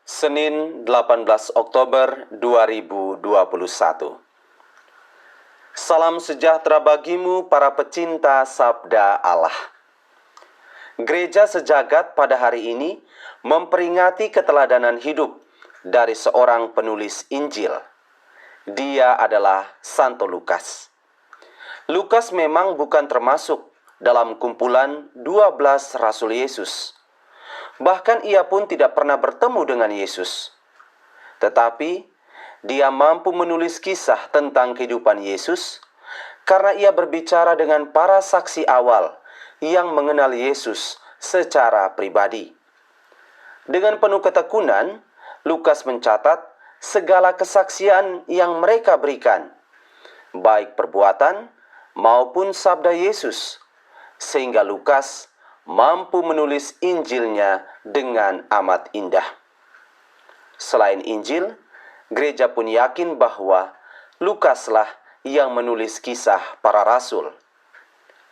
Senin 18 Oktober 2021. Salam sejahtera bagimu para pecinta sabda Allah. Gereja sejagat pada hari ini memperingati keteladanan hidup dari seorang penulis Injil. Dia adalah Santo Lukas. Lukas memang bukan termasuk dalam kumpulan 12 Rasul Yesus. Bahkan ia pun tidak pernah bertemu dengan Yesus. Tetapi dia mampu menulis kisah tentang kehidupan Yesus karena ia berbicara dengan para saksi awal yang mengenal Yesus secara pribadi. Dengan penuh ketekunan, Lukas mencatat segala kesaksian yang mereka berikan, baik perbuatan maupun sabda Yesus, sehingga Lukas mampu menulis Injilnya dengan amat indah. Selain Injil, gereja pun yakin bahwa Lukaslah yang menulis kisah para rasul.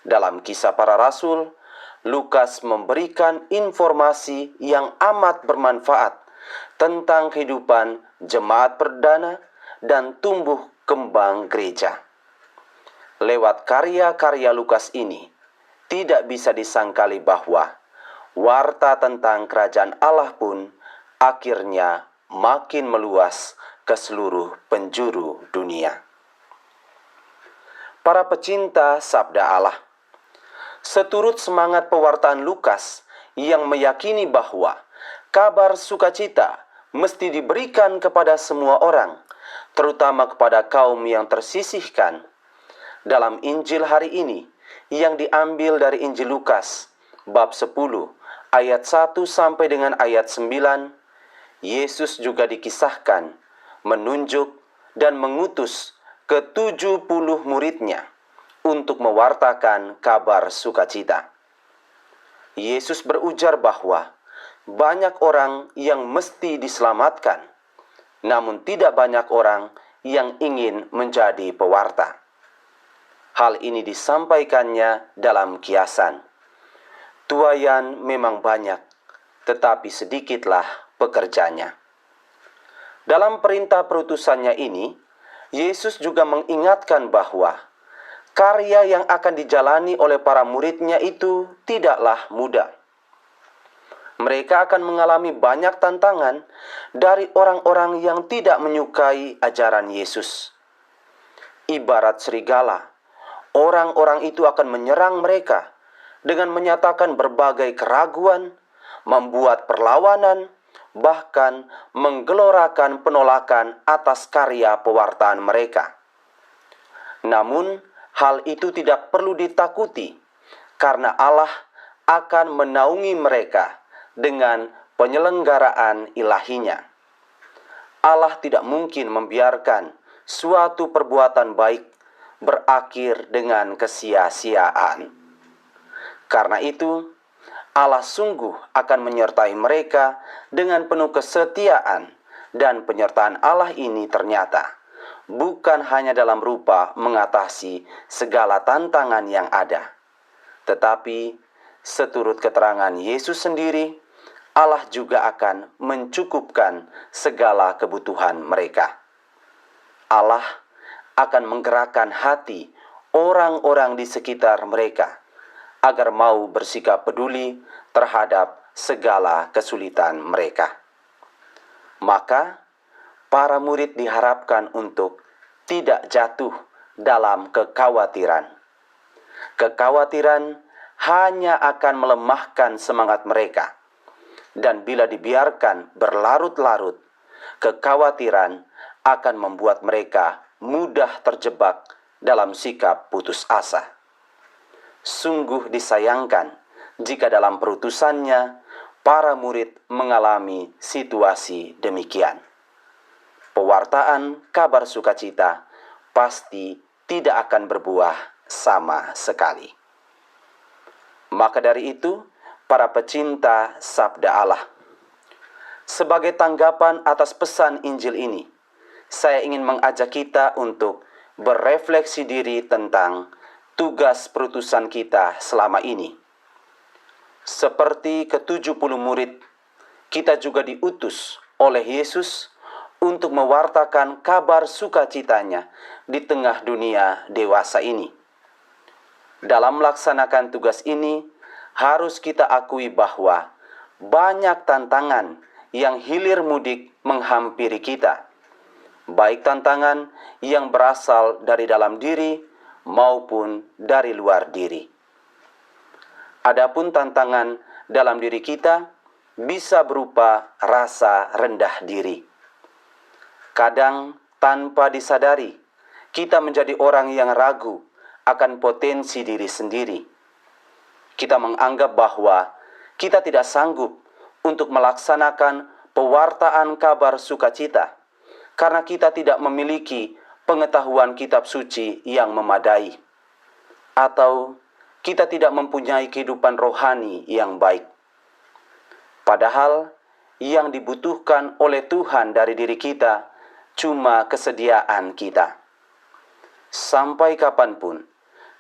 Dalam kisah para rasul, Lukas memberikan informasi yang amat bermanfaat tentang kehidupan jemaat perdana dan tumbuh kembang gereja. Lewat karya-karya Lukas ini, tidak bisa disangkali bahwa warta tentang kerajaan Allah pun akhirnya makin meluas ke seluruh penjuru dunia. Para pecinta sabda Allah, seturut semangat pewartaan Lukas yang meyakini bahwa kabar sukacita mesti diberikan kepada semua orang, terutama kepada kaum yang tersisihkan. Dalam Injil hari ini, yang diambil dari Injil Lukas, bab 10, ayat 1 sampai dengan ayat 9, Yesus juga dikisahkan menunjuk dan mengutus ke-70 muridnya untuk mewartakan kabar sukacita. Yesus berujar bahwa banyak orang yang mesti diselamatkan, namun tidak banyak orang yang ingin menjadi pewarta. Hal ini disampaikannya dalam kiasan. Tuaian memang banyak, tetapi sedikitlah pekerjanya. Dalam perintah perutusannya ini, Yesus juga mengingatkan bahwa karya yang akan dijalani oleh para muridnya itu tidaklah mudah. Mereka akan mengalami banyak tantangan dari orang-orang yang tidak menyukai ajaran Yesus. Ibarat serigala, orang-orang itu akan menyerang mereka dengan menyatakan berbagai keraguan, membuat perlawanan, bahkan menggelorakan penolakan atas karya pewartaan mereka. Namun, hal itu tidak perlu ditakuti, karena Allah akan menaungi mereka dengan penyelenggaraan ilahinya. Allah tidak mungkin membiarkan suatu perbuatan baik berakhir dengan kesia-siaan. Karena itu, Allah sungguh akan menyertai mereka dengan penuh kesetiaan, dan penyertaan Allah ini ternyata bukan hanya dalam rupa mengatasi segala tantangan yang ada, tetapi seturut keterangan Yesus sendiri, Allah juga akan mencukupkan segala kebutuhan mereka. Allah akan menggerakkan hati orang-orang di sekitar mereka agar mau bersikap peduli terhadap segala kesulitan mereka. Maka, para murid diharapkan untuk tidak jatuh dalam kekhawatiran. Kekhawatiran hanya akan melemahkan semangat mereka, dan bila dibiarkan berlarut-larut, kekhawatiran akan membuat mereka mudah terjebak dalam sikap putus asa. Sungguh disayangkan jika dalam perutusannya para murid mengalami situasi demikian. Pewartaan kabar sukacita pasti tidak akan berbuah sama sekali. Maka dari itu, para pecinta sabda Allah, sebagai tanggapan atas pesan Injil ini, saya ingin mengajak kita untuk berefleksi diri tentang tugas perutusan kita selama ini. Seperti ke-70 murid, kita juga diutus oleh Yesus untuk mewartakan kabar sukacitanya di tengah dunia dewasa ini. Dalam melaksanakan tugas ini, harus kita akui bahwa banyak tantangan yang hilir mudik menghampiri kita, baik tantangan yang berasal dari dalam diri maupun dari luar diri. Adapun tantangan dalam diri kita bisa berupa rasa rendah diri. Kadang tanpa disadari, kita menjadi orang yang ragu akan potensi diri sendiri. Kita menganggap bahwa kita tidak sanggup untuk melaksanakan pewartaan kabar sukacita karena kita tidak memiliki pengetahuan kitab suci yang memadai, atau kita tidak mempunyai kehidupan rohani yang baik. Padahal yang dibutuhkan oleh Tuhan dari diri kita cuma kesediaan kita. Sampai kapanpun,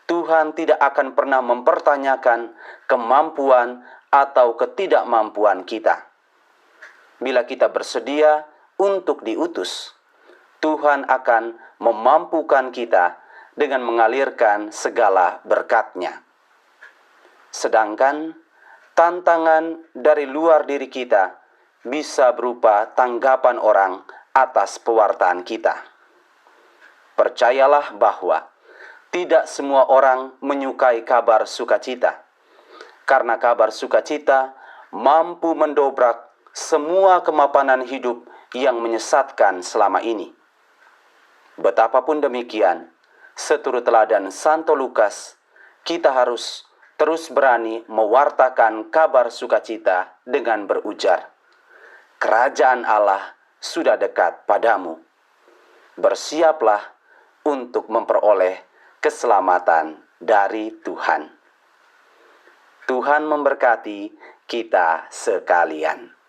Tuhan tidak akan pernah mempertanyakan kemampuan atau ketidakmampuan kita. Bila kita bersedia untuk diutus, Tuhan akan memampukan kita dengan mengalirkan segala berkat-Nya. Sedangkan tantangan dari luar diri kita bisa berupa tanggapan orang atas pewartaan kita. Percayalah bahwa tidak semua orang menyukai kabar sukacita, karena kabar sukacita mampu mendobrak semua kemapanan hidup yang menyesatkan selama ini. Betapapun demikian, seturut teladan Santo Lukas, kita harus terus berani mewartakan kabar sukacita dengan berujar, "Kerajaan Allah sudah dekat padamu. Bersiaplah untuk memperoleh keselamatan dari Tuhan." Tuhan memberkati kita sekalian.